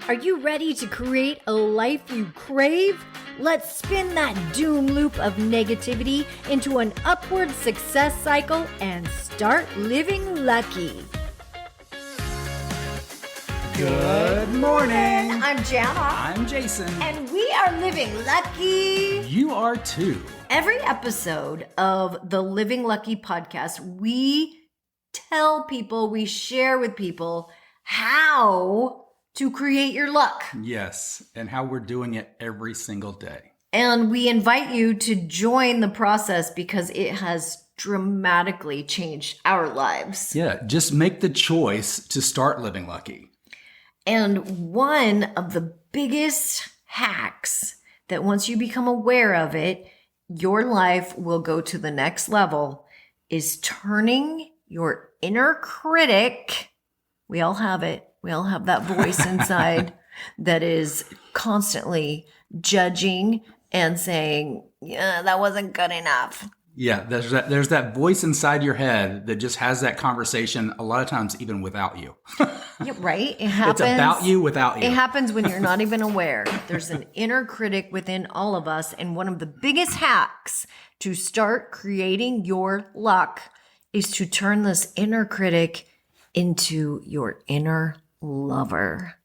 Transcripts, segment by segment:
Are you ready to create a life you crave? Let's spin that doom loop of negativity into an upward success cycle and start living lucky. Good morning. I'm Jana. I'm Jason. And we are living lucky. You are too. Every episode of the Living Lucky podcast, we tell people, we share with people how to create your luck. Yes, and how we're doing it every single day. And we invite you to join the process because it has dramatically changed our lives. Yeah, just make the choice to start living lucky. And one of the biggest hacks that once you become aware of it, your life will go to the next level is turning your inner critic. We all have it. We all have that voice inside that is constantly judging and saying, yeah, that wasn't good enough. Yeah, there's that voice inside your head that just has that conversation a lot of times even without you. Yeah, right? It happens. It's about you without you. It happens when you're not even aware. There's an inner critic within all of us. And one of the biggest hacks to start creating your luck is to turn this inner critic into your inner lover.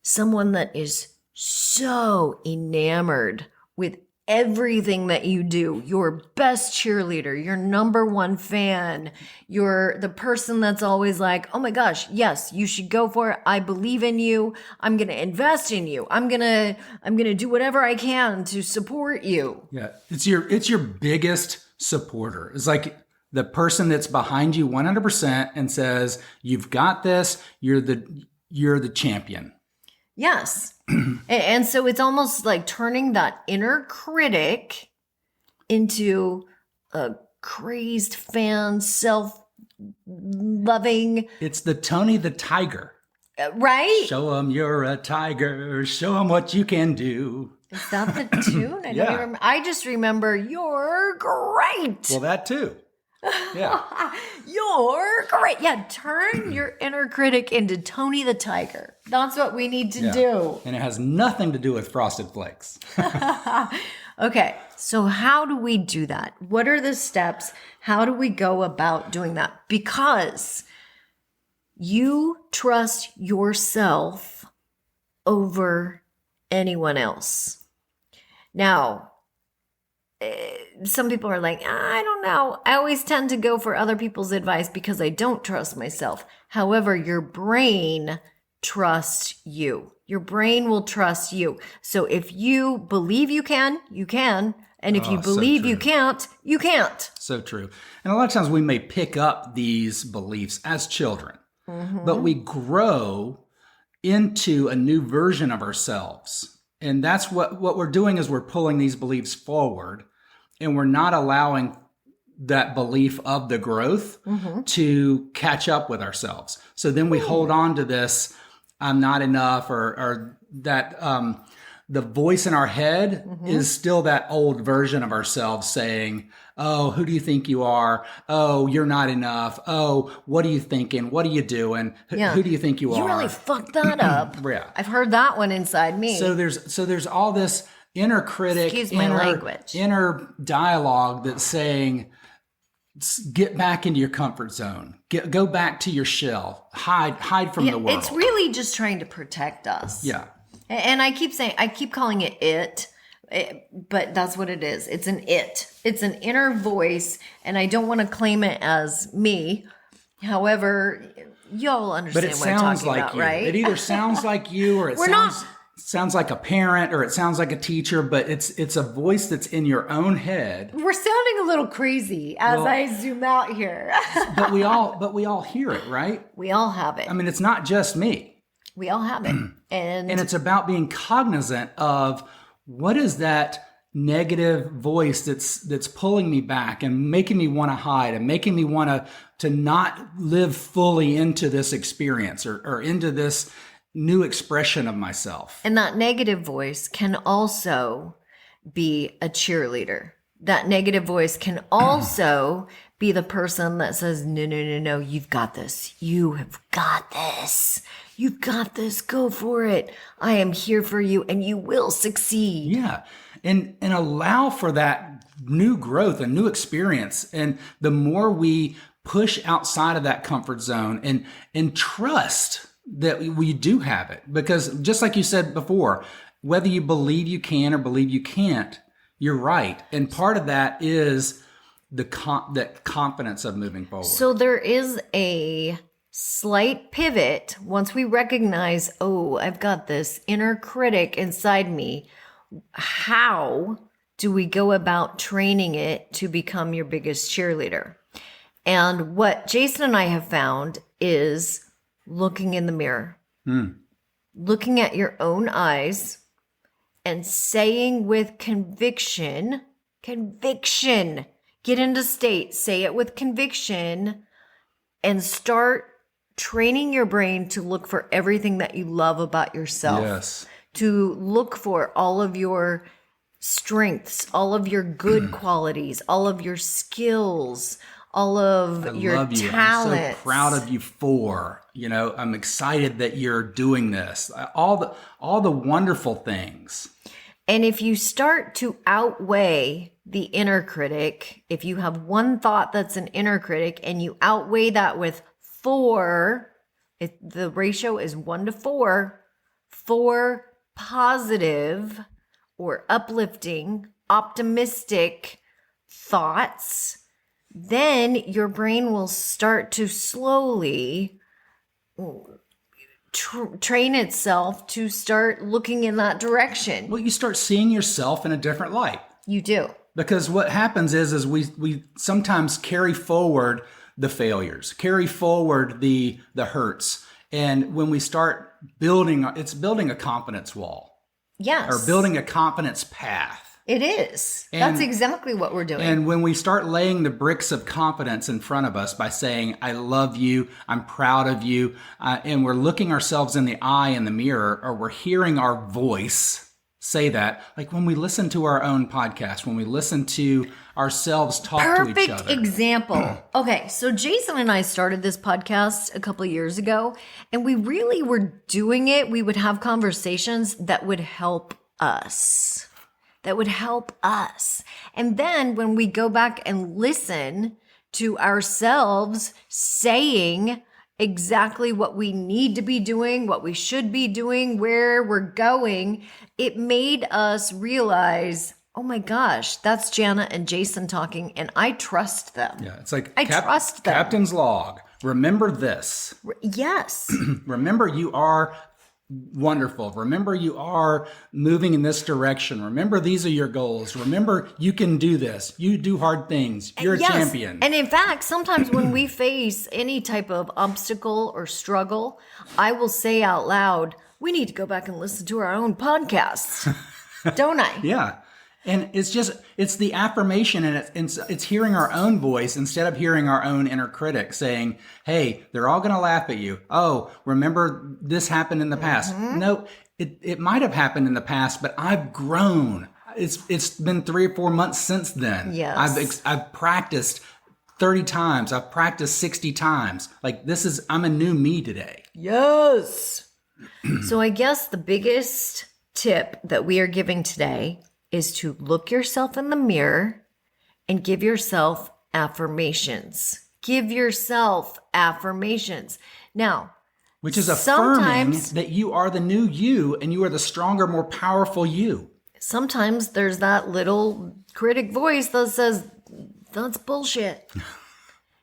Someone that is so enamored with everything that you do, your best cheerleader, your number one fan, you're the person that's always like, oh my gosh, yes, you should go for it. I believe in you. I'm going to invest in you. I'm going to do whatever I can to support you. Yeah, it's your biggest supporter. It's like the person that's behind you 100% and says, you've got this. You're the champion. Yes. And so it's almost like turning that inner critic into a crazed fan, self-loving. It's the Tony the Tiger. Right? Show 'em you're a tiger. Show 'em what you can do. Is that the tune? I don't Yeah. even remember. I just remember you're great. Well, that too. Yeah. You're great. Yeah, turn your inner critic into Tony the Tiger. That's what we need to do. And it has nothing to do with Frosted Flakes. Okay, so how do we do that? What are the steps? How do we go about doing that? Because you trust yourself over anyone else. Now, some people are like, I don't know. I always tend to go for other people's advice because I don't trust myself. However, your brain trusts you. Your brain will trust you. So if you believe you can, you can. And if you believe you can't, you can't. So true. And a lot of times we may pick up these beliefs as children, but we grow into a new version of ourselves. And that's what we're doing is we're pulling these beliefs forward. And we're not allowing that belief of the growth to catch up with ourselves. So then we hold on to this, I'm not enough, or that the voice in our head is still that old version of ourselves saying, oh, who do you think you are? Oh, you're not enough. Oh, what are you thinking? What are you doing? Who do you think you are? You really fucked that up. Yeah. I've heard that one inside me. So there's all this inner critic, language. inner dialogue that's saying, get back into your comfort zone. Go back to your shell. Hide from the world. It's really just trying to protect us. Yeah. And I keep calling it, but that's what it is. It's an it. It's an inner voice, and I don't want to claim it as me. However, y'all understand But it what I'm sounds talking like about, you. right? It either sounds like you or it sounds like a parent or it sounds like a teacher, but it's a voice that's in your own head. We're sounding a little crazy as I zoom out here. but we all hear it, right? We all have it. I mean, it's not just me. We all have it. And it's about being cognizant of what is that negative voice that's pulling me back and making me want to hide and making me want to not live fully into this experience or into this new expression of myself. And that negative voice can also be a cheerleader. That negative voice can also be the person that says, no, you've got this. You have got this. You've got this. Go for it. I am here for you and you will succeed. Yeah. And allow for that new growth and new experience. And the more we push outside of that comfort zone and trust that we do have it, because just like you said before, whether you believe you can or believe you can't, you're right. And part of that is that confidence of moving forward. So there is a slight pivot once we recognize, oh, I've got this inner critic inside me. How do we go about training it to become your biggest cheerleader? And what Jason and I have found is looking in the mirror, looking at your own eyes and saying with conviction, get into state, say it with conviction, and start training your brain to look for everything that you love about yourself. Yes. To look for all of your strengths, all of your good qualities, all of your skills, all of your talents. I'm so proud of you for, I'm excited that you're doing this. All the wonderful things. And if you start to outweigh the inner critic, if you have one thought that's an inner critic and you outweigh that with 4, the ratio is 1 to 4, 4 positive or uplifting, optimistic thoughts, then your brain will start to slowly train itself to start looking in that direction. Well, you start seeing yourself in a different light. You do. Because what happens is we sometimes carry forward the failures, carry forward the hurts. And when we start building a confidence wall. Yes. Or building a confidence path. It is. That's exactly what we're doing. And when we start laying the bricks of confidence in front of us by saying, I love you, I'm proud of you, and we're looking ourselves in the eye in the mirror, or we're hearing our voice say that, like when we listen to our own podcast, when we listen to ourselves talk to each other. Perfect example. Okay, so Jason and I started this podcast a couple of years ago, and we really were doing it. We would have conversations that would help us. And then when we go back and listen to ourselves saying exactly what we need to be doing, what we should be doing, where we're going, it made us realize, oh my gosh, that's Jana and Jason talking, and I trust them. Yeah, it's like I trust them. Captain's log. Remember this. Yes. Remember you are wonderful. Remember you are moving in this direction. Remember these are your goals. Remember you can do this. You do hard things. You're a champion. And in fact, sometimes when we face any type of obstacle or struggle, I will say out loud, we need to go back and listen to our own podcasts. Don't I? Yeah. And it's the affirmation, and it's hearing our own voice instead of hearing our own inner critic saying, hey, they're all going to laugh at you. Oh, remember this happened in the past. No, it might have happened in the past, but I've grown. It's been 3 or 4 months since then. Yes. I've practiced 30 times. I've practiced 60 times. Like I'm a new me today. Yes. So I guess the biggest tip that we are giving today is to look yourself in the mirror and give yourself affirmations. Give yourself affirmations. Now, which is affirming that you are the new you and you are the stronger, more powerful you. Sometimes there's that little critic voice that says, that's bullshit.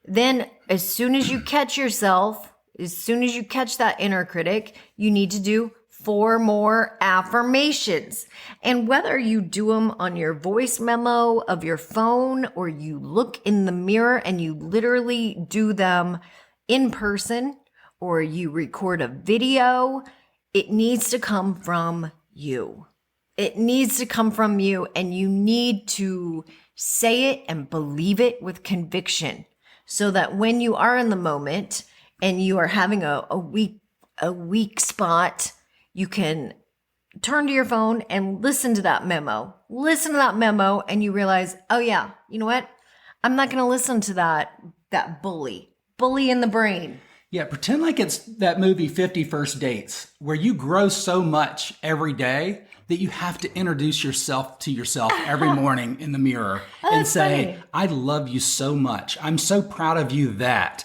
Then as soon as you catch yourself, as soon as you catch that inner critic, you need to do 4 more affirmations. And whether you do them on your voice memo of your phone or you look in the mirror and you literally do them in person or you record a video, it needs to come from you. It needs to come from you, and you need to say it and believe it with conviction so that when you are in the moment and you are having a weak spot, you can turn to your phone and listen to that memo. Listen to that memo and you realize, oh yeah, you know what? I'm not going to listen to that bully in the brain. Yeah, pretend like it's that movie 50 First Dates, where you grow so much every day that you have to introduce yourself to yourself every morning in the mirror and say, funny. I love you so much. I'm so proud of you that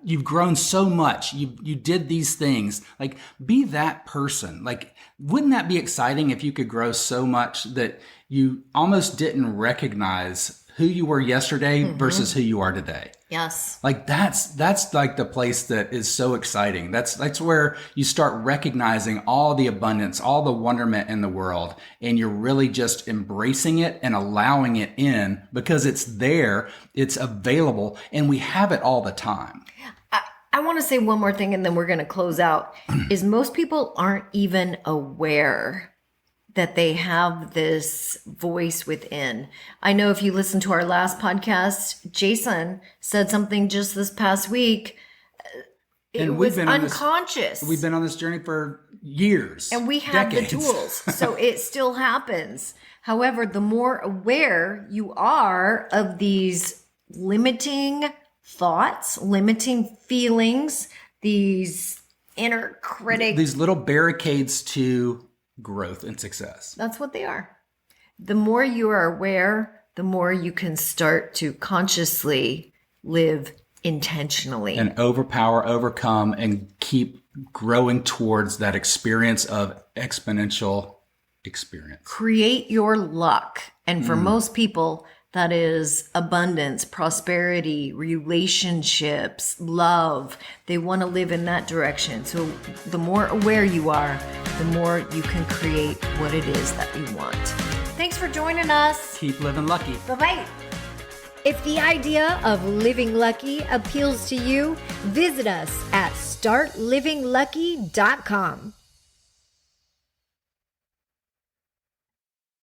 you've grown so much. You did these things. Like, be that person. Like, wouldn't that be exciting if you could grow so much that you almost didn't recognize who you were yesterday versus who you are today? Yes. Like, that's like the place that is so exciting. That's where you start recognizing all the abundance, all the wonderment in the world, and you're really just embracing it and allowing it in because it's there, it's available, and we have it all the time. I want to say one more thing and then we're going to close out, is most people aren't even aware that they have this voice within. I know if you listen to our last podcast, Jason said something just this past week. It was unconscious. We've been on this journey for years. And we have decades. the tools. So it still happens. However, the more aware you are of these limiting thoughts, limiting feelings, these inner critic. These little barricades to growth and success. That's what they are. The more you are aware, the more you can start to consciously live intentionally. And overcome, and keep growing towards that experience of exponential experience. Create your luck. And for most people, that is abundance, prosperity, relationships, love. They want to live in that direction. So the more aware you are, the more you can create what it is that you want. Thanks for joining us. Keep living lucky. Bye-bye. If the idea of living lucky appeals to you, visit us at startlivinglucky.com.